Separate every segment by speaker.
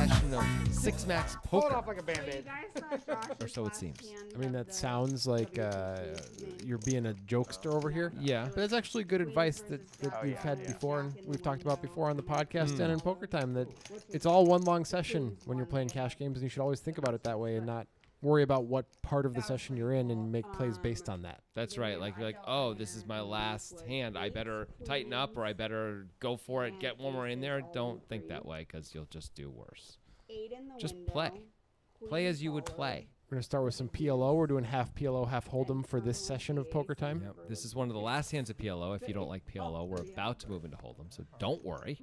Speaker 1: session of 6 Max
Speaker 2: Pull it
Speaker 1: Poker.
Speaker 2: off like a Band-Aid.
Speaker 1: Or so it seems.
Speaker 3: I mean, that sounds like you're being a jokester over here.
Speaker 1: Yeah.
Speaker 3: But that's actually good advice that we've had before and we've talked about before on the podcast and in Poker Time, that it's all one long session when you're playing cash games, and you should always think about it that way and not worry about what part of the session you're in and make plays based on that.
Speaker 1: That's right. Like, you're like, oh, this is my last hand. I better tighten up, or I better go for it, get one more in there. Don't think that way, because you'll just do worse. Just play. Play as you would play.
Speaker 3: We're going to start with some PLO. We're doing half PLO, half Hold'em for this session of Poker Time.
Speaker 1: Yep. This is one of the last hands of PLO. If you don't like PLO, we're about to move into Hold'em, so don't worry.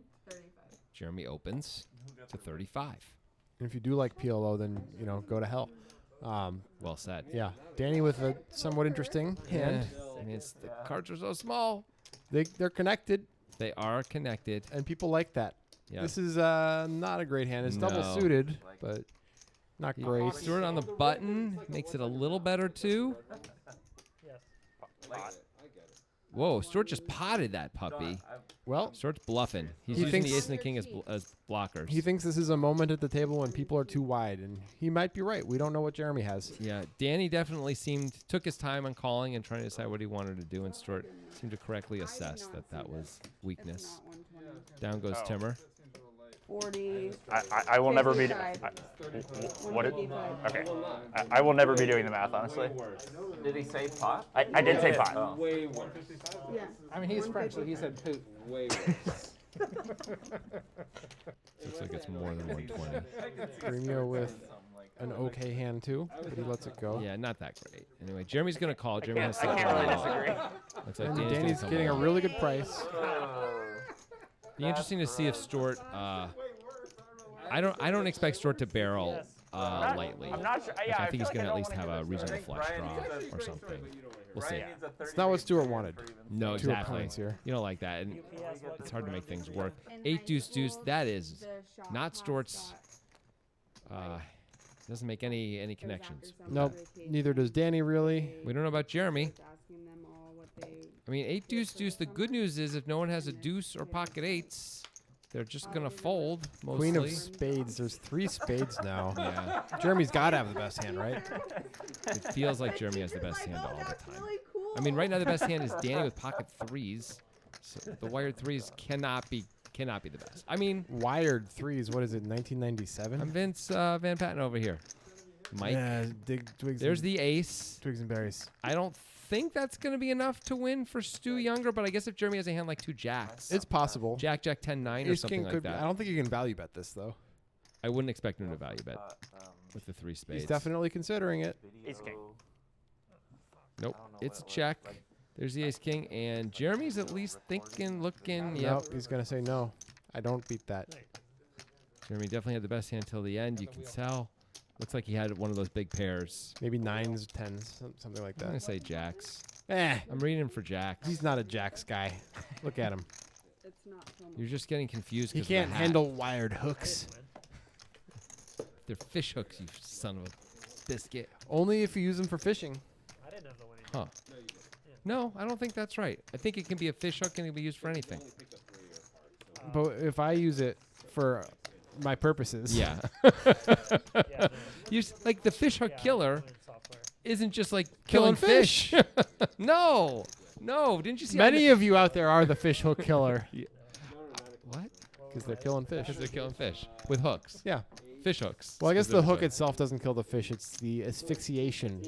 Speaker 1: Jeremy opens to 35.
Speaker 3: And if you do like PLO, then, go to hell.
Speaker 1: Well said.
Speaker 3: Yeah. Danny with a somewhat interesting hand.
Speaker 1: I mean, the cards are so small.
Speaker 3: They're connected,
Speaker 1: They are connected.
Speaker 3: and people like that.
Speaker 1: Yeah.
Speaker 3: This is not a great hand. It's double
Speaker 1: No.
Speaker 3: suited, but not great.
Speaker 1: Threw it on the button. Makes it a little better, too. Whoa, Stuart just potted that puppy.
Speaker 3: Well,
Speaker 1: Stuart's bluffing. He's
Speaker 3: He
Speaker 1: using the
Speaker 3: thinks-
Speaker 1: ace and the king as blockers.
Speaker 3: he thinks this is a moment at the table when people are too wide, and he might be right. We don't know what Jeremy has.
Speaker 1: Yeah, Danny definitely took his time on calling and trying to decide what he wanted to do, and Stuart seemed to correctly assess that was weakness. Down goes Timmer.
Speaker 4: 40.
Speaker 2: I will never be.
Speaker 4: 55.
Speaker 2: What?
Speaker 4: 155.
Speaker 2: Okay. I will never be doing the math, honestly.
Speaker 5: Did he say pot?
Speaker 2: I did say pot.
Speaker 5: Oh.
Speaker 6: Way worse.
Speaker 4: Yeah.
Speaker 6: I mean, he's French, so he said poop. Way worse.
Speaker 1: Looks like it's more than 120.
Speaker 3: Gremio with an okay hand, too, but he lets it go.
Speaker 1: Yeah, not that great. Anyway, Jeremy's going to call. Jeremy has
Speaker 2: I
Speaker 1: to
Speaker 2: can't really disagree.
Speaker 1: Looks like
Speaker 3: And
Speaker 1: Danny's
Speaker 3: Danny's
Speaker 1: gonna
Speaker 3: getting a
Speaker 1: come
Speaker 3: really good price.
Speaker 1: Be interesting to see if Stuart. I don't expect Stuart to barrel lightly.
Speaker 2: I'm not sure.
Speaker 1: Like,
Speaker 2: Yeah,
Speaker 1: I think he's
Speaker 2: feel
Speaker 1: going to
Speaker 2: like
Speaker 1: at least
Speaker 2: I
Speaker 1: have
Speaker 2: don't
Speaker 1: a
Speaker 2: wanna
Speaker 1: reasonable
Speaker 2: hit
Speaker 1: flush
Speaker 5: Brian
Speaker 1: draw
Speaker 5: needs a
Speaker 1: or something. We'll see.
Speaker 3: It's not what Stuart wanted.
Speaker 1: No,
Speaker 3: Two
Speaker 1: exactly.
Speaker 3: opponents here.
Speaker 1: You don't like that, and it's hard to make things work. 8 deuce deuce. That is not Stuart's. Doesn't make any connections.
Speaker 3: Nope. Neither does Danny, really.
Speaker 1: We don't know about Jeremy. I mean, 8 deuce deuce. The good news is if no one has a deuce or pocket eights, they're just gonna fold mostly.
Speaker 3: Queen of spades. There's 3 spades now.
Speaker 1: Yeah,
Speaker 3: Jeremy's got to have the best hand, right?
Speaker 1: it feels like Jeremy has the best hand all the time. I mean, right now the best hand is Danny with pocket threes. So the wired threes cannot be the best. I mean,
Speaker 3: Wired threes. What is it, 1997?
Speaker 1: I'm Vince Van Patten over here. Mike,
Speaker 3: Yeah, dig twigs.
Speaker 1: there's
Speaker 3: and,
Speaker 1: the ace.
Speaker 3: twigs and berries.
Speaker 1: I don't think that's going to be enough to win for Stu Younger, but I guess if Jeremy has a hand like 2 jacks,
Speaker 3: It's possible.
Speaker 1: Jack 10-9 or
Speaker 3: Ace
Speaker 1: something
Speaker 3: king
Speaker 1: like
Speaker 3: could.
Speaker 1: that.
Speaker 3: I don't think you can value bet this though.
Speaker 1: I wouldn't expect him to value bet with the 3 spades.
Speaker 3: He's definitely considering it.
Speaker 2: Ace king.
Speaker 1: Nope, it's a check. There's the ace king, and Jeremy's at least thinking, looking. Yep.
Speaker 3: Nope, he's gonna say no. I don't beat that.
Speaker 1: Jeremy definitely had the best hand till the end. You can tell. Looks like he had one of those big pairs.
Speaker 3: Maybe 9s, 10s, something like
Speaker 1: I'm gonna
Speaker 3: that.
Speaker 1: say jacks.
Speaker 3: Eh,
Speaker 1: I'm reading him for jacks.
Speaker 3: he's not a jacks guy. Look at him.
Speaker 1: You're just getting confused.
Speaker 3: He
Speaker 1: 'cause of the
Speaker 3: can't
Speaker 1: hat.
Speaker 3: handle wired hooks.
Speaker 1: They're fish hooks, you son of a biscuit.
Speaker 3: Only if you use them for fishing.
Speaker 6: I didn't know the winning.
Speaker 1: Huh. No, I don't think that's right. I think it can be a fish hook and it can be used for anything.
Speaker 3: But if I use it for my purposes,
Speaker 1: Yeah.
Speaker 6: Yeah,
Speaker 1: Like the fish hook killer
Speaker 6: software.
Speaker 1: isn't just like
Speaker 3: Killing
Speaker 1: killing fish. No. Didn't you see?
Speaker 3: many of you out there are the fish hook killer
Speaker 1: What?
Speaker 3: because they're killing fish.
Speaker 1: Because they're killing fish with hooks.
Speaker 3: Yeah.
Speaker 1: Fish hooks.
Speaker 3: Well, I guess the hook
Speaker 1: specifically.
Speaker 3: itself doesn't kill the fish. It's the asphyxiation.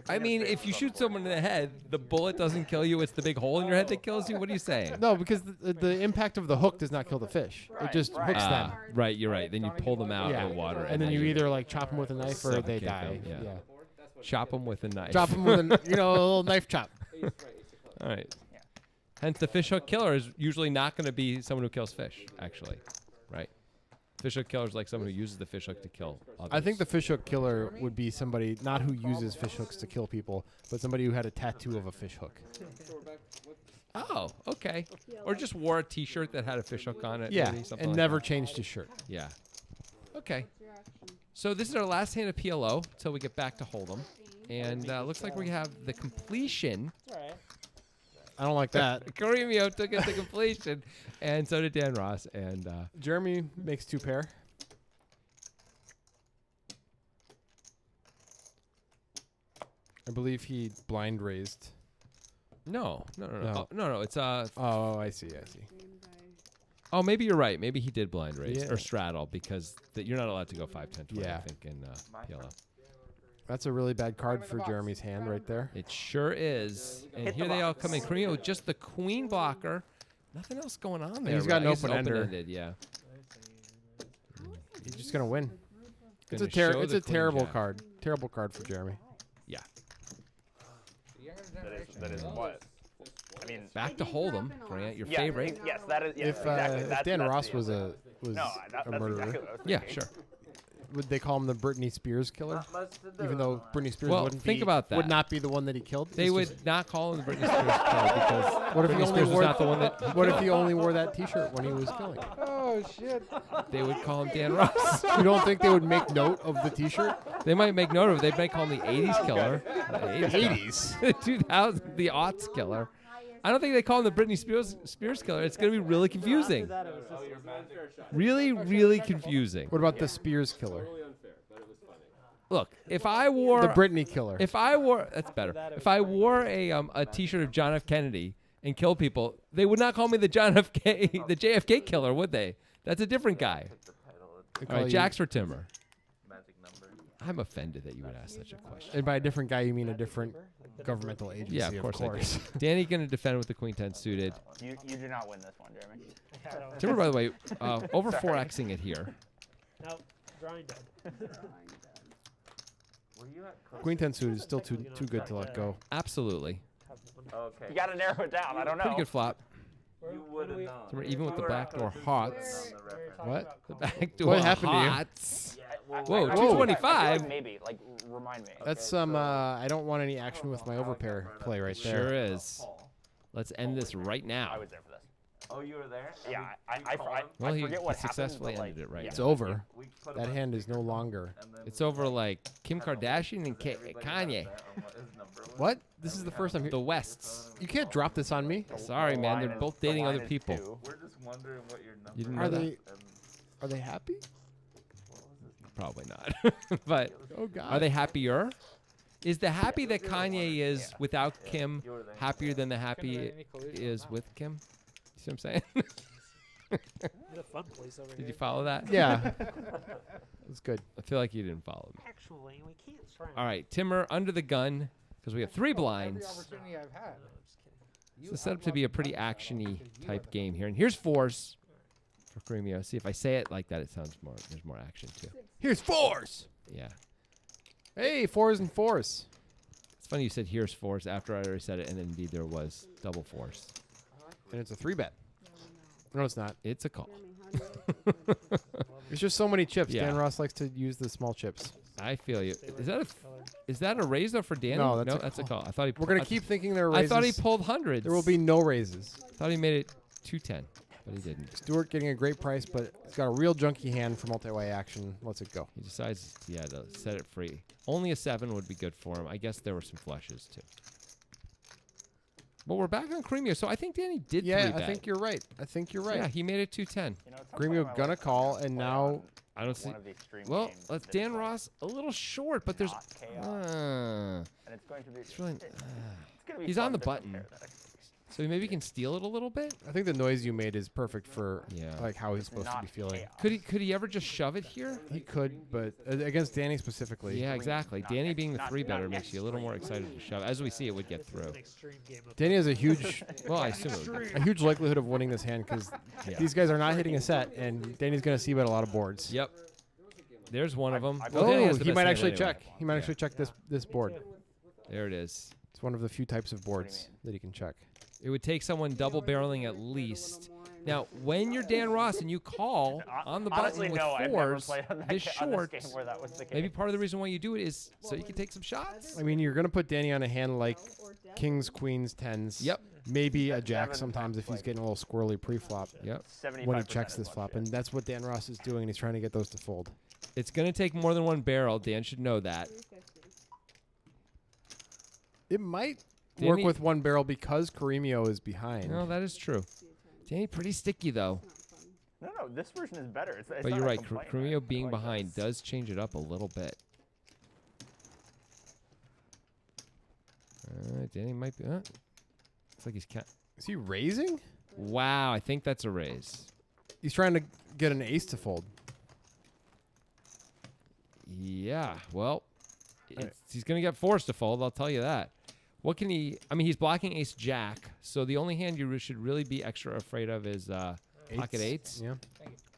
Speaker 1: I mean, if you shoot someone in the head, the bullet doesn't kill you. It's the big hole in your head that kills you. What are you saying?
Speaker 3: No, because the impact of the hook does not kill the fish. It just hooks them.
Speaker 1: Right, you're right. Then you pull them out
Speaker 3: Yeah.
Speaker 1: of the water.
Speaker 3: And then you either like chop them with a knife or they
Speaker 1: Suffocate
Speaker 3: die.
Speaker 1: them, yeah. chop them with a knife.
Speaker 3: Chop them with a little knife chop.
Speaker 1: All right. Hence, the fish hook killer is usually not going to be someone who kills fish, actually. Right? Fish hook killer is like someone who uses the fish hook to kill others.
Speaker 3: I think the fish hook killer would be somebody not who uses fish hooks to kill people, but somebody who had a tattoo of a fish hook.
Speaker 1: Oh, okay. Or just wore a T-shirt that had a fish hook on it.
Speaker 3: Yeah,
Speaker 1: maybe, something
Speaker 3: and
Speaker 1: like
Speaker 3: never
Speaker 1: that.
Speaker 3: changed his shirt.
Speaker 1: Yeah. Okay. So this is our last hand of PLO until we get back to Hold'em. And looks like we have the completion.
Speaker 3: I don't like that.
Speaker 1: Caremio took it to completion, and so did Dan Ross. And
Speaker 3: Jeremy makes 2 pair. I believe he blind raised.
Speaker 1: No.
Speaker 3: No.
Speaker 1: Oh, no. It's
Speaker 3: Oh, I see.
Speaker 1: Oh, maybe you're right. Maybe he did blind raise
Speaker 3: Yeah.
Speaker 1: or straddle because you're not allowed to go 5, 10, 20. I
Speaker 3: Yeah.
Speaker 1: think in PLO.
Speaker 3: That's a really bad card for Jeremy's hand right there.
Speaker 1: It sure is. And
Speaker 2: Hit
Speaker 1: here
Speaker 2: the
Speaker 1: they all
Speaker 2: box.
Speaker 1: come in. Cremio with just the queen blocker. Nothing else going on there.
Speaker 3: he's got
Speaker 1: right?
Speaker 3: an
Speaker 1: I guess
Speaker 3: open ender.
Speaker 1: open-ended, yeah.
Speaker 3: He's just gonna win. It's
Speaker 1: Gonna
Speaker 3: a
Speaker 1: show
Speaker 3: it's
Speaker 1: the
Speaker 3: a
Speaker 1: queen
Speaker 3: terrible
Speaker 1: jack.
Speaker 3: card. Terrible card for Jeremy.
Speaker 1: Yeah.
Speaker 2: That is what? I mean,
Speaker 1: Back to Hold'em, Grant, your
Speaker 2: yeah,
Speaker 1: favorite.
Speaker 2: Yes, that is. Yeah,
Speaker 3: If
Speaker 2: exactly.
Speaker 3: if Dan
Speaker 2: that's
Speaker 3: Ross
Speaker 2: the
Speaker 3: was
Speaker 2: answer.
Speaker 3: a
Speaker 2: No, that's
Speaker 3: murderer,
Speaker 2: exactly what I was
Speaker 1: Yeah,
Speaker 2: thinking.
Speaker 1: sure.
Speaker 3: would they call him the Britney Spears killer? Even though Britney Spears
Speaker 1: Well,
Speaker 3: wouldn't
Speaker 1: think
Speaker 3: be,
Speaker 1: about that.
Speaker 3: would not be the one that he killed.
Speaker 1: They
Speaker 3: It's
Speaker 1: would
Speaker 3: just-
Speaker 1: not call him the Britney Spears killer because
Speaker 3: What if he
Speaker 1: Britney
Speaker 3: only
Speaker 1: Spears was
Speaker 3: wore
Speaker 1: not the one that.
Speaker 3: What if he only wore that T-shirt when he was killing?
Speaker 6: Oh shit!
Speaker 1: They would call him Dan Ross.
Speaker 3: You don't think they would make note of the T-shirt?
Speaker 1: They might make note of it. They might call him the 80s killer. The
Speaker 3: 80s.
Speaker 1: The 2000, the aughts killer. I don't think they call him the Britney Spears killer. It's going to be really confusing. Really, really confusing.
Speaker 3: What about the Spears killer?
Speaker 1: Look, if I wore
Speaker 3: The Britney killer.
Speaker 1: If I wore that's better. If I wore a T-shirt of John F. Kennedy and killed people, they would not call me the the JFK killer, would they? That's a different guy.
Speaker 3: They
Speaker 1: All
Speaker 3: call
Speaker 1: right,
Speaker 3: you-
Speaker 1: Jacks for Timmer. I'm offended that you would ask such a question.
Speaker 3: And by a different guy, you mean a different governmental agency.
Speaker 1: Yeah, of course. I do. Danny going to defend with the Queen 10 suited.
Speaker 2: You do not win this one, Jeremy.
Speaker 1: Timmer, by the way, over 4Xing it here.
Speaker 6: No, drawing dead.
Speaker 3: Queen 10 suit is still too good to let go.
Speaker 1: Absolutely.
Speaker 5: Okay.
Speaker 2: You got to narrow it down. I don't know.
Speaker 1: Pretty good flop.
Speaker 5: You would have known.
Speaker 1: Timmer, even with the backdoor hots.
Speaker 3: What?
Speaker 1: The backdoor
Speaker 3: What happened to you?
Speaker 1: hots.
Speaker 2: I-
Speaker 1: Whoa,
Speaker 2: I feel
Speaker 1: 225.
Speaker 2: like maybe. Like, remind me.
Speaker 3: That's some. I don't want any action with my overpair play right there.
Speaker 1: Sure is. Let's end this right
Speaker 2: I
Speaker 1: now.
Speaker 2: was there for this.
Speaker 5: Oh, you were there? And
Speaker 2: Yeah,
Speaker 5: we called him?
Speaker 1: Well, he
Speaker 2: forget what happened,
Speaker 1: successfully
Speaker 2: but, like,
Speaker 1: ended it right
Speaker 2: yeah.
Speaker 3: It's
Speaker 1: now.
Speaker 3: over.
Speaker 5: We put him
Speaker 3: That
Speaker 5: on
Speaker 3: hand is no
Speaker 5: speaker,
Speaker 3: longer.
Speaker 5: and then
Speaker 1: It's over like Kim Kardashian and
Speaker 5: everybody
Speaker 1: Kanye.
Speaker 5: got bet on what his number was.
Speaker 3: What? This is the first time.
Speaker 1: The Wests.
Speaker 3: You can't drop this on me.
Speaker 1: Sorry, man.
Speaker 2: line
Speaker 1: They're
Speaker 2: is-
Speaker 1: both
Speaker 2: the
Speaker 1: dating
Speaker 2: line
Speaker 1: other
Speaker 2: is
Speaker 1: people.
Speaker 2: 2.
Speaker 5: We're just wondering what your number
Speaker 1: didn't
Speaker 3: Are
Speaker 1: know
Speaker 5: was.
Speaker 1: that?
Speaker 3: they? Are they happy?
Speaker 1: Probably not. But
Speaker 3: Oh God.
Speaker 1: are they happier? Is the happy that Kanye is without Kim
Speaker 5: You were there.
Speaker 1: happier than the happy is with Kim? You see what I'm saying?
Speaker 6: It's a fun place over
Speaker 1: Did
Speaker 6: here.
Speaker 1: you follow that?
Speaker 3: Yeah. It's good.
Speaker 1: I feel like you didn't follow me.
Speaker 6: Actually, we can't try.
Speaker 1: All right, Timmer under the gun because we have 3
Speaker 7: Every
Speaker 1: blinds.
Speaker 7: opportunity I've had.
Speaker 1: So it's set up to be a pretty actiony type game here. And here's 4s for Cremio. See if I say it like that, it sounds more. There's more action too.
Speaker 3: Here's 4s.
Speaker 1: Yeah.
Speaker 3: Hey, 4s and 4s.
Speaker 1: It's funny you said here's 4s after I already said it, and indeed there was double 4s.
Speaker 3: And it's a 3-bet. No, it's not.
Speaker 1: It's a call.
Speaker 3: There's just so many chips.
Speaker 1: Yeah.
Speaker 3: Dan Ross likes to use the small chips.
Speaker 1: I feel you. Is that a raise though for Danny?
Speaker 3: No, that's a
Speaker 1: that's a call. I thought he.
Speaker 3: We're gonna
Speaker 1: I-
Speaker 3: keep thinking there are
Speaker 1: I
Speaker 3: raises.
Speaker 1: thought he pulled hundreds.
Speaker 3: There will be no raises.
Speaker 1: I thought he made it 210, but he didn't.
Speaker 3: Stewart getting a great price, but he's got a real junky hand for multi-way action. Lets it go.
Speaker 1: He decides, to set it free. Only a 7 would be good for him. I guess there were some flushes too. But we're back on Cremio, so I think Danny did
Speaker 3: Yeah,
Speaker 1: 3-bet.
Speaker 3: I think you're right.
Speaker 1: Yeah, he made it 210.
Speaker 2: You know, at some point in
Speaker 3: Gremio
Speaker 2: my
Speaker 3: gonna
Speaker 2: life, I
Speaker 3: call,
Speaker 2: wanted to
Speaker 3: and
Speaker 2: play
Speaker 3: now
Speaker 2: on
Speaker 1: I don't see.
Speaker 2: one of the extreme
Speaker 1: Well,
Speaker 2: games
Speaker 1: that's
Speaker 2: that is,
Speaker 1: Dan
Speaker 2: like,
Speaker 1: Ross a little short, but there's.
Speaker 2: not chaos,
Speaker 1: Uh,
Speaker 2: and it's going to be.
Speaker 1: it's really.
Speaker 2: it's gonna be
Speaker 1: He's
Speaker 2: fun
Speaker 1: on the
Speaker 2: to
Speaker 1: button.
Speaker 2: compare that.
Speaker 1: So maybe he can steal it a little bit.
Speaker 3: I think the noise you made is perfect for
Speaker 1: Yeah.
Speaker 3: like how he's supposed to
Speaker 2: Not
Speaker 3: be feeling.
Speaker 2: chaos.
Speaker 1: Could he ever just shove it here?
Speaker 3: He could, but against Danny specifically.
Speaker 1: Yeah, exactly.
Speaker 2: Not
Speaker 1: Danny
Speaker 2: ex-
Speaker 1: being the
Speaker 2: not-
Speaker 1: 3-better
Speaker 2: not
Speaker 1: makes you a little more excited to shove. As we see, it would get through.
Speaker 6: An extreme game of
Speaker 3: Danny has a huge,
Speaker 1: Well, I assume it would.
Speaker 3: a huge likelihood of winning this hand because
Speaker 1: Yeah.
Speaker 3: these guys are not hitting a set, and Danny's gonna see bet a lot of boards.
Speaker 1: Yep. There's one of them.
Speaker 2: I-
Speaker 1: Well, Danny
Speaker 3: Oh,
Speaker 1: has the
Speaker 3: he
Speaker 1: best
Speaker 3: might
Speaker 1: hand
Speaker 3: actually
Speaker 1: anyway.
Speaker 3: check. He might actually check this board.
Speaker 1: There it is.
Speaker 3: It's one of the few types of boards that he can check.
Speaker 1: It would take someone double barreling at least. Now, when you're Dan Ross and you call on the button
Speaker 2: Honestly,
Speaker 1: with
Speaker 2: no, I've never
Speaker 1: 4s,
Speaker 2: played on that
Speaker 1: this
Speaker 2: on this
Speaker 1: short,
Speaker 2: game where that was the case.
Speaker 1: maybe part of the reason why you do it is so you can take some shots.
Speaker 3: I mean, you're gonna put Danny on a hand like kings, queens, tens.
Speaker 1: Yep.
Speaker 3: Maybe a
Speaker 2: That's
Speaker 3: jack
Speaker 2: seven
Speaker 3: sometimes if he's
Speaker 2: like-
Speaker 3: getting a little squirrely pre-flop
Speaker 1: Yep.
Speaker 2: 75%
Speaker 3: when he checks
Speaker 2: is
Speaker 3: this
Speaker 2: what
Speaker 3: flop,
Speaker 2: shit.
Speaker 3: and that's what Dan Ross is doing. And he's trying to get those to fold.
Speaker 1: It's going to take more than one barrel. Dan should know that.
Speaker 3: It might
Speaker 1: Danny-
Speaker 3: work with one barrel because Caremio is behind.
Speaker 1: No, that is true. Danny pretty sticky, though.
Speaker 2: No, this version is better. It's
Speaker 1: But
Speaker 2: not
Speaker 1: you're
Speaker 2: a
Speaker 1: right.
Speaker 2: complaint,
Speaker 1: Cremio
Speaker 2: I
Speaker 1: being
Speaker 2: like
Speaker 1: behind
Speaker 2: this.
Speaker 1: does change it up a little bit. Danny might be. It's like he's
Speaker 3: Is he raising?
Speaker 1: Wow, I think that's a raise.
Speaker 3: He's trying to get an ace to fold.
Speaker 1: Yeah, well, he's going to get forced to fold, I'll tell you that. What can he... I mean, he's blocking ace-jack, so the only hand you should really be extra afraid of is pocket eights.
Speaker 3: Yeah.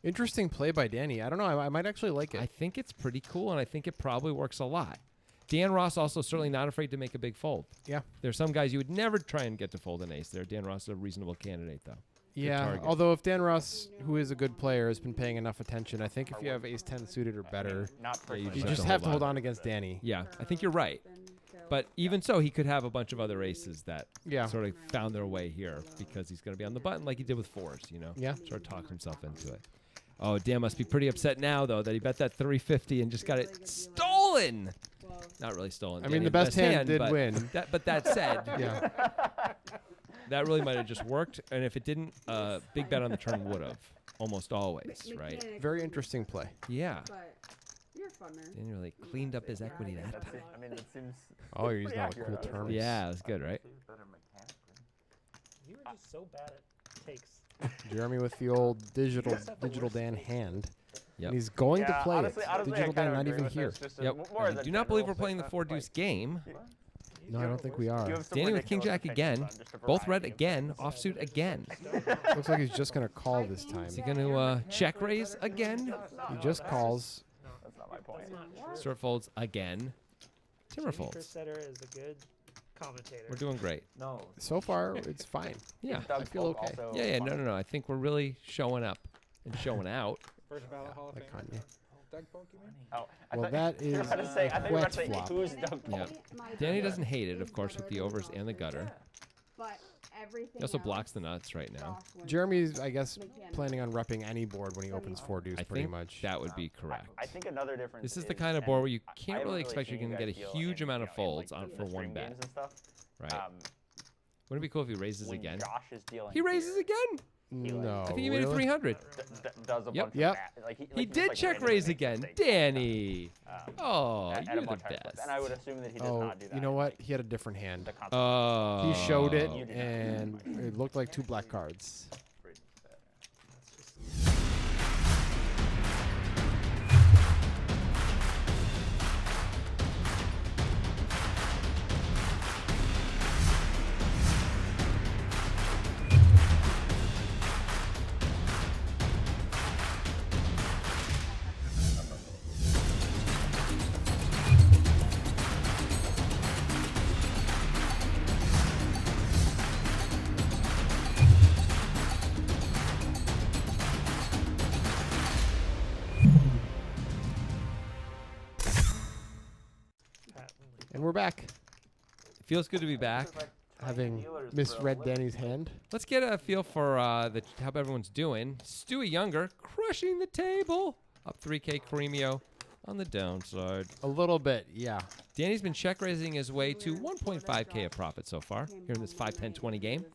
Speaker 3: Interesting play by Danny. I don't know. I might actually like it.
Speaker 1: I think it's pretty cool, and I think it probably works a lot. Dan Ross also certainly not afraid to make a big fold.
Speaker 3: Yeah.
Speaker 1: There's some guys you would never try and get to fold an ace there. Dan Ross is a reasonable candidate, though.
Speaker 3: Yeah,
Speaker 1: target.
Speaker 3: although if Dan Ross, who is a good player, has been paying enough attention, I think if you have ace-10 suited or better,
Speaker 2: Not
Speaker 1: you
Speaker 2: frequently.
Speaker 3: you
Speaker 1: have
Speaker 3: just
Speaker 1: to
Speaker 3: have to
Speaker 1: hold
Speaker 3: hold
Speaker 1: on.
Speaker 3: on against Danny.
Speaker 1: Yeah, I think you're right. But even so, he could have a bunch of other aces that
Speaker 3: Yeah.
Speaker 1: sort of found their way here because he's going to be on the button like he did with fours, you know?
Speaker 3: Yeah.
Speaker 1: Sort of talked himself into it. Oh, Dan must be pretty upset now, though, that he bet that 350 and just got it stolen. Not really stolen.
Speaker 3: I
Speaker 1: Danny
Speaker 3: mean, the
Speaker 1: had
Speaker 3: best hand did
Speaker 1: but
Speaker 3: win.
Speaker 1: But that said,
Speaker 3: Yeah.
Speaker 1: that really might have just worked. And if it didn't, big bet on the turn would have. Almost always, right?
Speaker 3: Very interesting play.
Speaker 1: Yeah.
Speaker 4: But you're funner.
Speaker 1: Dan really cleaned up his equity that
Speaker 2: That's
Speaker 1: time.
Speaker 2: it. I mean, it seems.
Speaker 3: Oh, you're using
Speaker 2: pretty
Speaker 3: all the cool
Speaker 2: accurate.
Speaker 3: terms.
Speaker 1: Yeah, that's good, right?
Speaker 5: Better mechanically.
Speaker 6: You were just so bad at takes.
Speaker 3: Jeremy with the old digital Dan hand.
Speaker 1: Yep.
Speaker 3: And he's going
Speaker 2: Yeah,
Speaker 3: to play
Speaker 2: honestly,
Speaker 3: it.
Speaker 2: honestly, I
Speaker 3: Digital
Speaker 2: kind
Speaker 3: Dan
Speaker 2: of
Speaker 3: not
Speaker 2: agree
Speaker 3: even
Speaker 2: with
Speaker 3: here.
Speaker 2: this, just
Speaker 1: Yep.
Speaker 2: more
Speaker 1: And
Speaker 2: than
Speaker 1: do not believe we're
Speaker 2: general
Speaker 1: playing the
Speaker 2: stuff,
Speaker 1: four
Speaker 2: like,
Speaker 1: deuce game.
Speaker 3: No, I don't think we are.
Speaker 2: you have some
Speaker 1: Danny with king
Speaker 2: ridiculous
Speaker 1: jack
Speaker 2: opinions
Speaker 1: again.
Speaker 2: on just a
Speaker 1: Both red
Speaker 2: variety of
Speaker 1: again.
Speaker 2: things.
Speaker 1: Offsuit again.
Speaker 3: Looks like he's just going to call this time.
Speaker 1: Is he going to check raise again?
Speaker 3: He just calls.
Speaker 2: That's not my point.
Speaker 6: That's not true.
Speaker 1: Short folds again. Timber
Speaker 6: Jimmy
Speaker 1: folds.
Speaker 6: Crusader is a good commentator.
Speaker 1: We're doing great.
Speaker 5: No.
Speaker 3: So far, it's fine.
Speaker 1: Yeah.
Speaker 2: Doug
Speaker 3: feel
Speaker 2: Polk
Speaker 3: okay.
Speaker 2: also
Speaker 1: Yeah,
Speaker 2: won.
Speaker 1: no. I think we're really showing up and showing out.
Speaker 7: First ballot Hall of
Speaker 3: Like
Speaker 7: Famer.
Speaker 3: Kanye.
Speaker 7: Doug Polk, you mean?
Speaker 2: Oh, I
Speaker 3: Well,
Speaker 2: thought-
Speaker 3: that
Speaker 2: you were
Speaker 3: is
Speaker 2: about to say, I thought you were about
Speaker 3: wet
Speaker 2: to say,
Speaker 3: flop.
Speaker 2: who's Doug
Speaker 1: Yeah.
Speaker 2: Polk?
Speaker 1: Danny doesn't hate it, of course, with the overs and the gutter.
Speaker 4: But everything
Speaker 1: He also
Speaker 4: else,
Speaker 1: blocks the nuts right now.
Speaker 4: Josh wins.
Speaker 3: Jeremy's, I guess, planning on repping any board when he opens four deuce,
Speaker 1: I
Speaker 3: pretty
Speaker 1: think
Speaker 3: much.
Speaker 1: that would be correct.
Speaker 2: I think another difference.
Speaker 1: This is the kind of board where you can't
Speaker 2: haven't
Speaker 1: really expect
Speaker 2: seen
Speaker 1: you're going to
Speaker 2: you
Speaker 1: get a
Speaker 2: guys deal
Speaker 1: huge
Speaker 2: in,
Speaker 1: amount of
Speaker 2: you know, in,
Speaker 1: folds
Speaker 2: like,
Speaker 1: on
Speaker 2: the
Speaker 1: for one
Speaker 2: stream
Speaker 1: bet.
Speaker 2: games and stuff.
Speaker 1: Right. Wouldn't it be cool if he raises
Speaker 2: When
Speaker 1: again?
Speaker 2: Josh is dealing
Speaker 1: He raises
Speaker 2: here,
Speaker 1: again.
Speaker 3: No.
Speaker 1: I think he made it
Speaker 3: really?
Speaker 1: 300.
Speaker 2: does a
Speaker 1: Yep.
Speaker 2: bunch
Speaker 3: Yep.
Speaker 2: of bad, like
Speaker 1: He
Speaker 2: like,
Speaker 1: did
Speaker 2: like,
Speaker 1: check
Speaker 2: randomly
Speaker 1: raise
Speaker 2: makes
Speaker 1: again.
Speaker 2: mistakes.
Speaker 1: Danny. Oh,
Speaker 2: At a
Speaker 1: you're the
Speaker 2: much higher clip.
Speaker 1: best.
Speaker 2: And I would assume that he does
Speaker 3: Oh,
Speaker 2: not do that.
Speaker 3: you know
Speaker 2: in,
Speaker 3: what?
Speaker 2: like,
Speaker 3: He had a different hand.
Speaker 2: the concept.
Speaker 1: Oh.
Speaker 3: He showed it,
Speaker 2: You did not.
Speaker 3: and it looked like two black cards. And we're back,
Speaker 1: It feels good to be back.
Speaker 3: having misread Danny's hand.
Speaker 1: Let's get a feel for how everyone's doing. Stewie Younger crushing the table. Up 3K Cremio on the downside.
Speaker 3: A little bit, yeah.
Speaker 1: Danny's been check raising his way to 1.5K of profit so far here in this 5-10-20 game.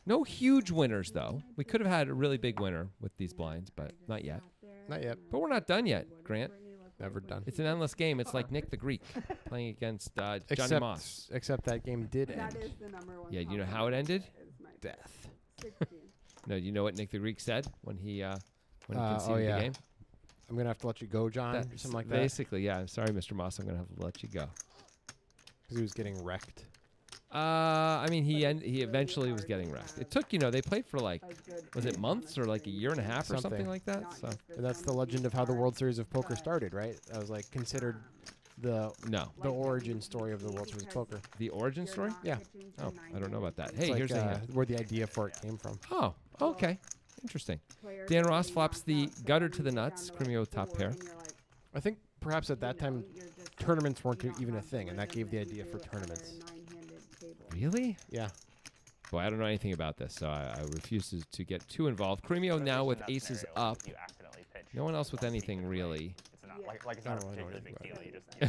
Speaker 1: No huge winners, though. We could have had a really big winner with these blinds, but not yet.
Speaker 3: Not yet.
Speaker 1: But we're not done yet, Grant.
Speaker 3: Never done.
Speaker 1: It's an endless game. It's like Nick the Greek playing against Johnny Moss.
Speaker 3: Except that game did
Speaker 4: That
Speaker 3: end.
Speaker 4: is the number one.
Speaker 1: Yeah, you know how it ended?
Speaker 4: Is my
Speaker 3: Death.
Speaker 4: 16.
Speaker 1: No, you know what Nick the Greek said when he conceded
Speaker 3: oh, yeah.
Speaker 1: the game?
Speaker 3: I'm going to have to let you go, John, or
Speaker 1: That's
Speaker 3: something like that.
Speaker 1: basically, yeah. I'm sorry, Mr. Moss. I'm going to have to let you go.
Speaker 3: Because he was getting wrecked.
Speaker 1: I mean, he eventually was getting wrecked. It took, they played for like,
Speaker 4: A good
Speaker 1: was it months or like a year and a half or something
Speaker 3: Something.
Speaker 1: like that? So
Speaker 3: And that's the legend of how the World Series of Poker started, right? That was like considered the
Speaker 1: no,
Speaker 3: origin story of the World Series of Poker.
Speaker 1: the origin story.
Speaker 3: Yeah.
Speaker 1: Oh, I don't know about that.
Speaker 3: It's
Speaker 1: Hey,
Speaker 3: like,
Speaker 1: here's the hand.
Speaker 3: where the idea for it came from.
Speaker 1: Oh, okay, interesting. Dan Ross flops the gutter to the nuts. Cremio top pair.
Speaker 3: I think perhaps at that time tournaments weren't even a thing, and that gave the idea for tournaments.
Speaker 1: Really?
Speaker 3: Yeah.
Speaker 1: Boy, I don't know anything about this, so I refuse to get too involved. Cremio now with
Speaker 2: In that
Speaker 1: aces
Speaker 2: scenario,
Speaker 1: up.
Speaker 2: You accidentally pitch.
Speaker 1: No one else with anything really,
Speaker 2: It's not like it's not a
Speaker 3: Oh, I know
Speaker 2: particularly
Speaker 3: what
Speaker 2: big
Speaker 3: you're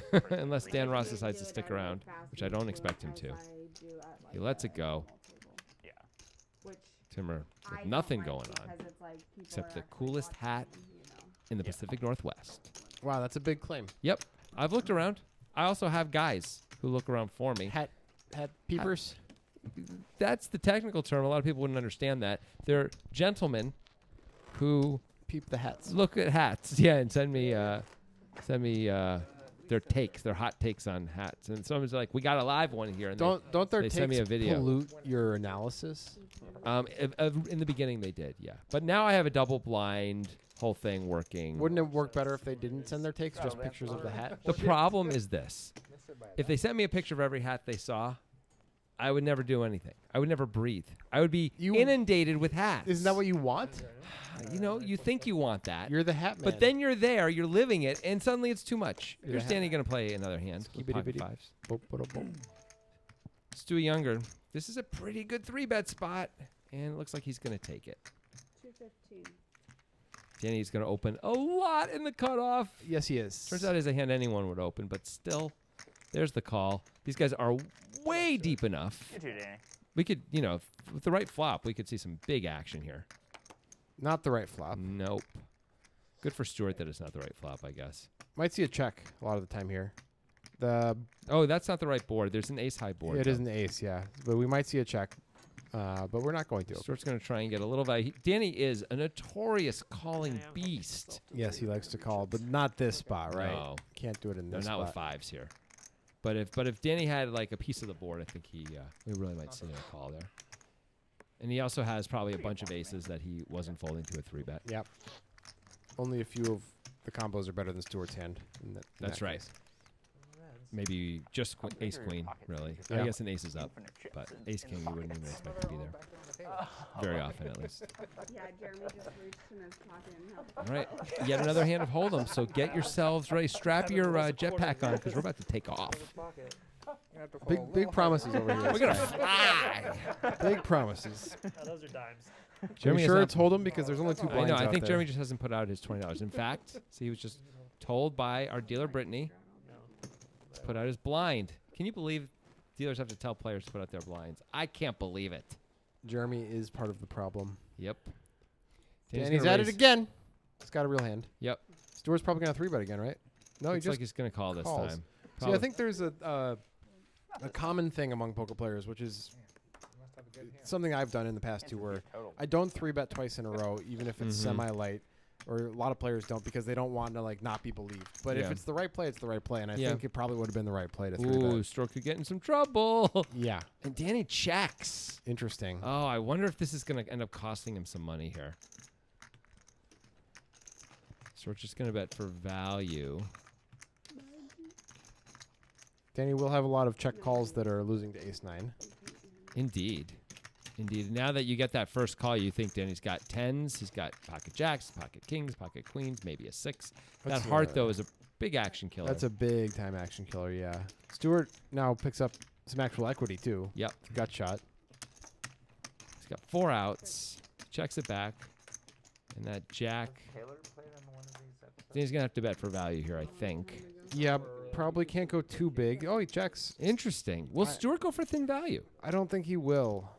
Speaker 2: deal. You just
Speaker 1: unless Dan Ross decides to stick around, which I don't expect him to. He lets it go.
Speaker 2: Yeah.
Speaker 1: Timmer with nothing going on except the coolest hat in the Pacific Northwest.
Speaker 3: Wow, that's a big claim.
Speaker 1: Yep, I've looked around. I also have guys who look around for me.
Speaker 3: Hat peepers.
Speaker 1: That's the technical term. A lot of people wouldn't understand that. They're gentlemen who
Speaker 3: Peep the hats.
Speaker 1: look at hats, yeah, and send me their takes, their hot takes on hats. And someone's like, "We got a live one here." And
Speaker 3: Don't their
Speaker 1: they send me
Speaker 3: takes
Speaker 1: a video.
Speaker 3: pollute your analysis?
Speaker 1: In the beginning they did, yeah. But now I have a double blind whole thing working.
Speaker 3: Wouldn't it work better if they didn't send their takes, just pictures of the hat?
Speaker 1: The problem is this: if they sent me a picture of every hat they saw, I would never do anything. I would never breathe. I would be inundated with hats.
Speaker 3: Isn't that what you want?
Speaker 1: You know, you think you want that.
Speaker 3: You're the hat man.
Speaker 1: But then you're there, you're living it, and suddenly it's too much.
Speaker 3: You're
Speaker 1: Here's Danny going to play another hand. with pocket fives. Stewie Younger. This is a pretty good 3-bet spot, and it looks like he's going to take it.
Speaker 4: 215.
Speaker 1: Danny's going to open a lot in the cutoff.
Speaker 3: Yes, he is.
Speaker 1: Turns out it's a hand anyone would open, but still, there's the call. These guys are way deep enough.
Speaker 2: You too, Danny.
Speaker 1: We could, you know, with the right flop, we could see some big action here.
Speaker 3: Not the right flop.
Speaker 1: Nope. Good for Stuart that it's not the right flop, I guess.
Speaker 3: Might see a check a lot of the time here.
Speaker 1: Oh, that's not the right board. There's an ace-high board.
Speaker 3: It is an ace, yeah. But we might see a check. But we're not going to.
Speaker 1: Stuart's going to try and get a little value. Danny is a notorious calling beast.
Speaker 3: Yes, he likes to call, but not this spot, right?
Speaker 1: No.
Speaker 3: Can't do it in
Speaker 1: No,
Speaker 3: this
Speaker 1: not
Speaker 3: spot.
Speaker 1: with fives here. But if Danny had like a piece of the board, I think we really might see a call there. And he also has probably a bunch of aces that he wasn't folding to a 3-bet.
Speaker 3: Yep. Only a few of the combos are better than Stuart's hand.
Speaker 1: That's right.
Speaker 3: Case.
Speaker 1: Maybe just ace queen, really.
Speaker 3: Yeah.
Speaker 1: I guess an ace is up, but ace king you wouldn't even expect to be there. Very often, at least.
Speaker 4: Yeah, Jeremy just reached in his pocket and helped.
Speaker 1: All right, yet another hand of hold'em. So get yourselves ready. Strap your jetpack on because we're about to take off.
Speaker 3: Big promises over here.
Speaker 1: We're gonna fly.
Speaker 3: Big promises.
Speaker 6: Oh, those are dimes.
Speaker 3: Jeremy,
Speaker 1: has
Speaker 3: sure
Speaker 1: not-
Speaker 3: it's hold'em because there's only 2
Speaker 1: I
Speaker 3: blinds
Speaker 1: know. I
Speaker 3: out
Speaker 1: think
Speaker 3: there.
Speaker 1: Jeremy just hasn't put out his $20. In fact, see, he was just told by our dealer Brittany to put out his blind. Can you believe dealers have to tell players to put out their blinds? I can't believe it.
Speaker 3: Jeremy is part of the problem.
Speaker 1: Yep.
Speaker 3: And
Speaker 1: Danny's
Speaker 3: he's
Speaker 1: gonna
Speaker 3: at it
Speaker 1: raise-
Speaker 3: again. He's got a real hand.
Speaker 1: Yep.
Speaker 3: Stuart's probably going to 3-bet again, right? No, he
Speaker 1: Looks
Speaker 3: just
Speaker 1: like he's gonna call this
Speaker 3: calls.
Speaker 1: time.
Speaker 3: See, I think there's a common thing among poker players, which is something I've done in the past too, where I don't 3-bet twice in a row, even if it's semi-light, or a lot of players don't because they don't want to like not be believed. But if it's the right play, it's the right play, and I think it probably would have been the right play to 3-bet.
Speaker 1: Ooh, Stroke could get in some trouble.
Speaker 3: Yeah,
Speaker 1: And Danny checks.
Speaker 3: interesting.
Speaker 1: Oh, I wonder if this is gonna end up costing him some money here. So we're just gonna bet for value.
Speaker 3: Danny will have a lot of check calls that are losing to ace-9.
Speaker 1: Indeed. Indeed. Now that you get that first call, you think Danny's got 10s. He's got pocket jacks, pocket kings, pocket queens, maybe a 6.
Speaker 3: That's
Speaker 1: that heart, though, is a big action killer.
Speaker 3: That's a big time action killer, yeah. Stuart now picks up some actual equity, too.
Speaker 1: Yep.
Speaker 3: Gut shot.
Speaker 1: He's got 4 outs. Checks it back. And that jack.
Speaker 5: Taylor played on one of these episodes.
Speaker 1: Danny's going to have to bet for value here, I think.
Speaker 3: Yeah, probably can't go too big. Oh, he checks.
Speaker 1: Interesting. Will Stuart go for thin value?
Speaker 3: I don't think he will.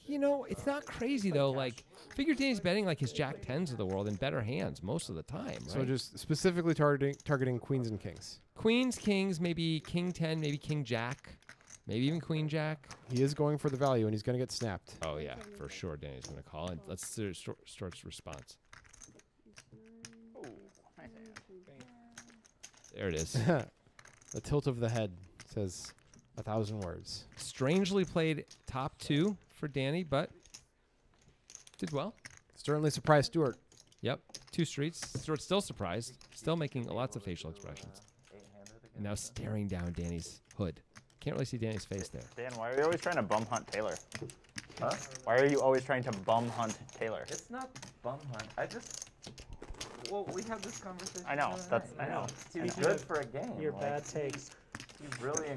Speaker 1: You know, it's not crazy, though. Like, figure Danny's betting like his jack 10s of the world in better hands most of the time, right?
Speaker 3: So just specifically targeting queens and kings.
Speaker 1: Queens, kings, maybe king 10, maybe king jack, maybe even queen jack.
Speaker 3: He is going for the value, and he's going to get snapped.
Speaker 1: Oh, yeah, for sure Danny's going to call. And let's see Stuart's response.
Speaker 2: Ooh, nice hand.
Speaker 1: There it is.
Speaker 3: The tilt of the head says 1,000 words.
Speaker 1: Strangely played top 2 for Danny, but did well.
Speaker 3: Certainly surprised Stuart.
Speaker 1: Yep, 2 streets. Stuart's still surprised, still making lots of facial expressions. And now staring down Danny's hood. Can't really see Danny's face there.
Speaker 2: Dan, why are you always trying to bum hunt Taylor?
Speaker 5: Huh?
Speaker 2: Why are you always trying to bum hunt Taylor?
Speaker 5: It's not bum hunt. I just. Well, we have this conversation.
Speaker 2: I know,
Speaker 5: the other
Speaker 2: that's-
Speaker 5: night.
Speaker 2: I know.
Speaker 5: He's
Speaker 2: I know.
Speaker 5: good for a game.
Speaker 6: Your
Speaker 5: like,
Speaker 6: bad takes.
Speaker 5: He's really.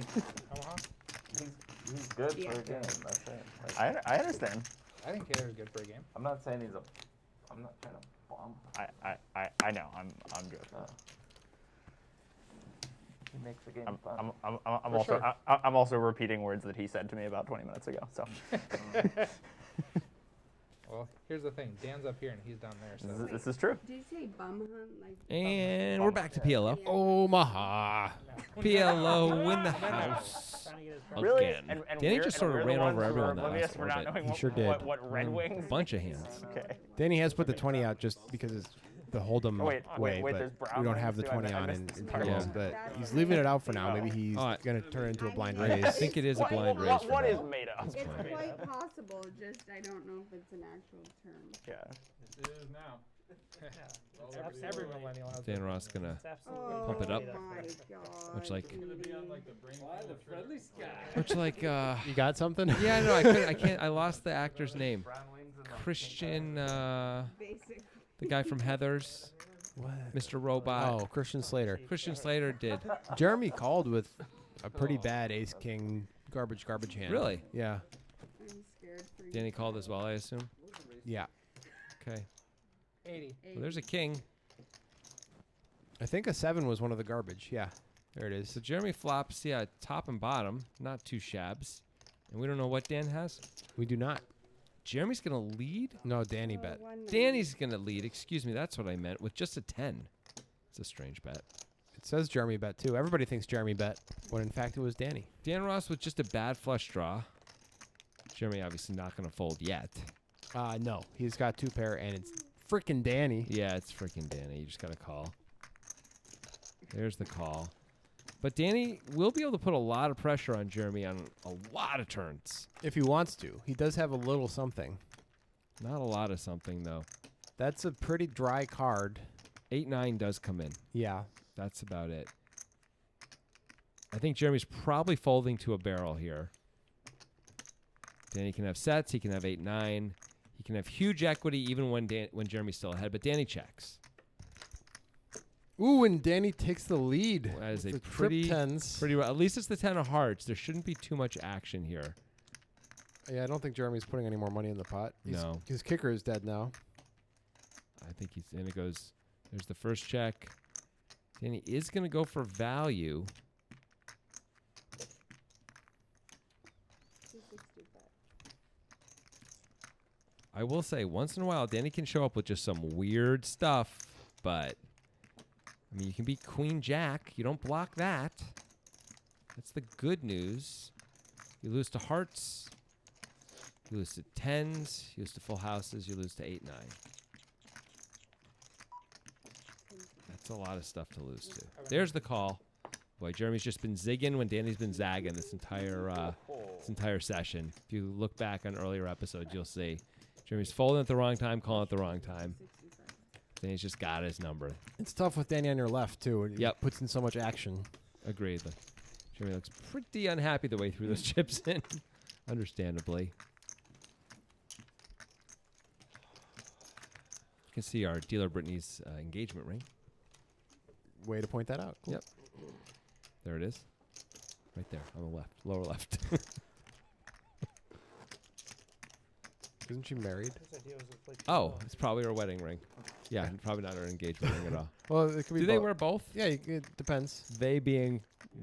Speaker 5: He's good for a game. That's it. Like,
Speaker 2: I understand.
Speaker 7: I think Taylor's good for a game.
Speaker 5: I'm not saying he's a. I'm not trying to bomb.
Speaker 2: I know. I'm good.
Speaker 5: He makes the game fun.
Speaker 2: I'm also repeating words that he said to me about 20 minutes ago. So
Speaker 7: Well, Well, here's the thing. Dan's up here and he's down there. So
Speaker 2: This is true.
Speaker 4: Did you say bum hunt? Like
Speaker 1: And we're back to PLO.
Speaker 3: Omaha.
Speaker 1: PLO win the house.
Speaker 6: Trying to get his
Speaker 2: Really?
Speaker 1: Again.
Speaker 2: And
Speaker 1: Danny
Speaker 2: we're-
Speaker 1: just
Speaker 2: and
Speaker 1: sort of
Speaker 2: we're the
Speaker 1: ran
Speaker 2: ones
Speaker 1: over
Speaker 2: who
Speaker 1: everyone
Speaker 2: are
Speaker 1: that
Speaker 2: oblivious
Speaker 1: last
Speaker 2: for not
Speaker 1: orbit.
Speaker 2: knowing
Speaker 3: He
Speaker 2: what,
Speaker 3: sure did.
Speaker 2: what Red Wings.
Speaker 1: Bunch of hands.
Speaker 2: Okay.
Speaker 3: Danny has put the 20 out just because it's the hold'em
Speaker 2: Oh, wait,
Speaker 3: way,
Speaker 2: wait,
Speaker 3: but
Speaker 2: there's brown
Speaker 3: we don't have the
Speaker 2: ones too.
Speaker 3: 20
Speaker 2: I
Speaker 3: on in
Speaker 2: missed-
Speaker 3: in
Speaker 2: sorry.
Speaker 3: PLOs,
Speaker 1: Yeah.
Speaker 3: but he's leaving it out for now. Maybe he's
Speaker 1: Oh,
Speaker 3: going to turn it into a blind
Speaker 4: I
Speaker 3: raise.
Speaker 1: I think it is a blind raise. for
Speaker 2: What is
Speaker 1: him.
Speaker 2: made up?
Speaker 4: It's
Speaker 1: fine.
Speaker 4: quite possible, just I don't know if it's an actual term.
Speaker 2: Yeah.
Speaker 7: it is now.
Speaker 6: Every millennial has
Speaker 1: Dan Ross gonna
Speaker 6: It's absolutely
Speaker 4: Oh
Speaker 1: Pump it up.
Speaker 4: my god.
Speaker 1: Much like-
Speaker 4: Edie.
Speaker 1: Much like
Speaker 3: You got something?
Speaker 1: yeah, no, I couldn't. I can't. I lost the actor's name.
Speaker 5: Brown wings and
Speaker 1: Christian,
Speaker 4: Basically.
Speaker 1: the guy from Heathers,
Speaker 3: What?
Speaker 1: Mr. Robot.
Speaker 3: Oh, Christian Slater.
Speaker 1: Christian Slater did.
Speaker 3: Jeremy called with a pretty bad ace king garbage hand.
Speaker 1: Really?
Speaker 3: Yeah.
Speaker 4: I'm scared for you.
Speaker 1: Danny called as well, I assume.
Speaker 3: Yeah.
Speaker 1: Okay.
Speaker 6: 80.
Speaker 1: Well, there's a king.
Speaker 3: I think a 7 was one of the garbage. Yeah. There it is.
Speaker 1: So Jeremy flops, yeah, top and bottom, not two shabs. And we don't know what Dan has.
Speaker 3: We do not.
Speaker 1: Jeremy's gonna lead.
Speaker 3: No, Danny
Speaker 4: Oh,
Speaker 3: bet.
Speaker 4: 190.
Speaker 1: Danny's gonna lead. Excuse me, that's what I meant. With just a 10. It's a strange bet.
Speaker 3: It says Jeremy bet too. Everybody thinks Jeremy bet, when in fact it was Danny.
Speaker 1: Dan Ross with just a bad flush draw. Jeremy obviously not gonna fold yet.
Speaker 3: No. He's got 2 pair and it's freaking Danny.
Speaker 1: Yeah, it's freaking Danny. You just gotta call. There's the call. But Danny will be able to put a lot of pressure on Jeremy on a lot of turns.
Speaker 3: If he wants to. He does have a little something.
Speaker 1: Not a lot of something though.
Speaker 3: That's a pretty dry card.
Speaker 1: 8-9 does come in.
Speaker 3: Yeah.
Speaker 1: That's about it. I think Jeremy's probably folding to a barrel here. Danny can have sets. He can have 8-9. He can have huge equity even when Jeremy's still ahead. But Danny checks.
Speaker 3: Ooh, and Danny takes the lead.
Speaker 1: That is
Speaker 3: with
Speaker 1: a
Speaker 3: the
Speaker 1: pretty,
Speaker 3: trip tens.
Speaker 1: pretty. At least it's the 10 of hearts. There shouldn't be too much action here.
Speaker 3: Yeah, I don't think Jeremy's putting any more money in the pot.
Speaker 1: No.
Speaker 3: His kicker is dead now.
Speaker 1: I think he's. And it goes. There's the first check. Danny is going to go for value.
Speaker 4: 265.
Speaker 1: I will say, once in a while, Danny can show up with just some weird stuff, but I mean, you can be Queen Jack. You don't block that. That's the good news. You lose to hearts. You lose to tens. You lose to full houses. You lose to 8-9. That's a lot of stuff to lose to. There's the call. Boy, Jeremy's just been zigging when Danny's been zagging this entire session. If you look back on earlier episodes, you'll see Jeremy's folding at the wrong time, calling at the wrong time. Danny's just got his number.
Speaker 3: It's tough with Danny on your left, too. It
Speaker 1: Yep.
Speaker 3: puts in so much action.
Speaker 1: Agreed. Jeremy looks pretty unhappy the way through those chips in, understandably. You can see our dealer Brittany's engagement ring.
Speaker 3: Way to point that out. Cool.
Speaker 1: Yep. There it is. Right there on the left, lower left.
Speaker 3: Isn't she married?
Speaker 6: His idea was to play
Speaker 1: Oh,
Speaker 6: PLO.
Speaker 1: it's probably her wedding ring. Yeah, probably not her engagement ring at all.
Speaker 3: Well, it could be
Speaker 1: Do they
Speaker 3: both.
Speaker 1: wear both?
Speaker 3: Yeah, it depends.
Speaker 1: They being,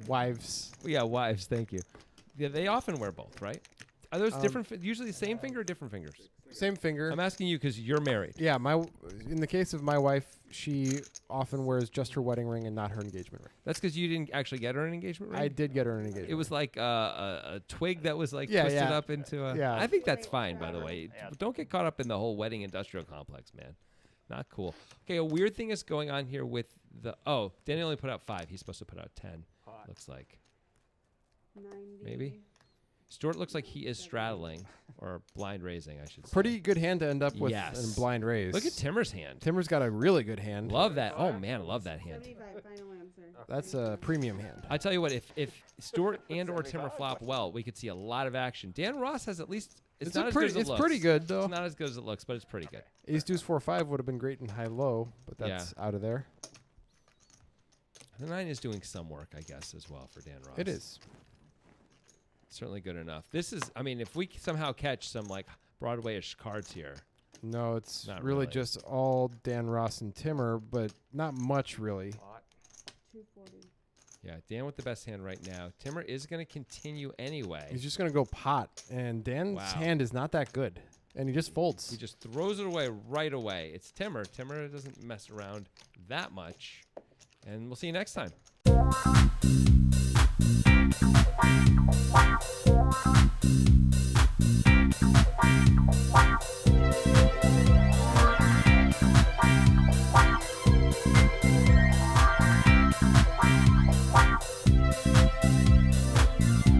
Speaker 3: Wives.
Speaker 1: yeah, wives, thank you. Yeah, they often wear both, right? Are those
Speaker 3: Um,
Speaker 1: different, usually the same finger or different fingers?
Speaker 3: Same finger.
Speaker 1: I'm asking you because you're married.
Speaker 3: Yeah, in the case of my wife, she often wears just her wedding ring and not her engagement ring.
Speaker 1: That's because you didn't actually get her an engagement ring?
Speaker 3: I did get her an engagement.
Speaker 1: It was like a twig that was like
Speaker 3: Yeah,
Speaker 1: twisted
Speaker 3: yeah.
Speaker 1: up into a.
Speaker 3: Yeah.
Speaker 1: I think that's fine, by the way.
Speaker 2: Yeah.
Speaker 1: Don't get caught up in the whole wedding industrial complex, man. Not cool. Okay, a weird thing is going on here with the. Oh, Danny only put out 5. He's supposed to put out 10. Looks like.
Speaker 4: 90.
Speaker 1: Maybe. Stuart looks like he is straddling or blind raising, I should say.
Speaker 3: Pretty good hand to end up with
Speaker 1: Yes.
Speaker 3: in blind raise.
Speaker 1: Look at Timmer's hand.
Speaker 3: Timmer's got a really good hand.
Speaker 1: Love that. Oh man, I love that hand.
Speaker 4: 75, final answer.
Speaker 3: That's a premium hand.
Speaker 1: I tell you what, if Stuart and or Timmer flop well, we could see a lot of action. Dan Ross has at least. It's not as good as it
Speaker 3: It's
Speaker 1: looks.
Speaker 3: pretty good though.
Speaker 1: It's not as good as it looks, but it's pretty good.
Speaker 3: Ace deuce 4-5 would have been great in high low, but that's out of there.
Speaker 1: The 9 is doing some work, I guess, as well for Dan Ross.
Speaker 3: It is.
Speaker 1: Certainly good enough. This is, I mean, if we somehow catch some like Broadway-ish cards here.
Speaker 3: No, it's
Speaker 1: Not
Speaker 3: really
Speaker 1: really.
Speaker 3: just all Dan Ross and Timmer, but not much really.
Speaker 4: 240.
Speaker 1: Yeah, Dan with the best hand right now. Timmer is going to continue anyway.
Speaker 3: He's just gonna go pot, and Dan's
Speaker 1: Wow.
Speaker 3: hand is not that good. And he just folds.
Speaker 1: He just throws it away right away. It's Timmer. Timmer doesn't mess around that much. And we'll see you next time.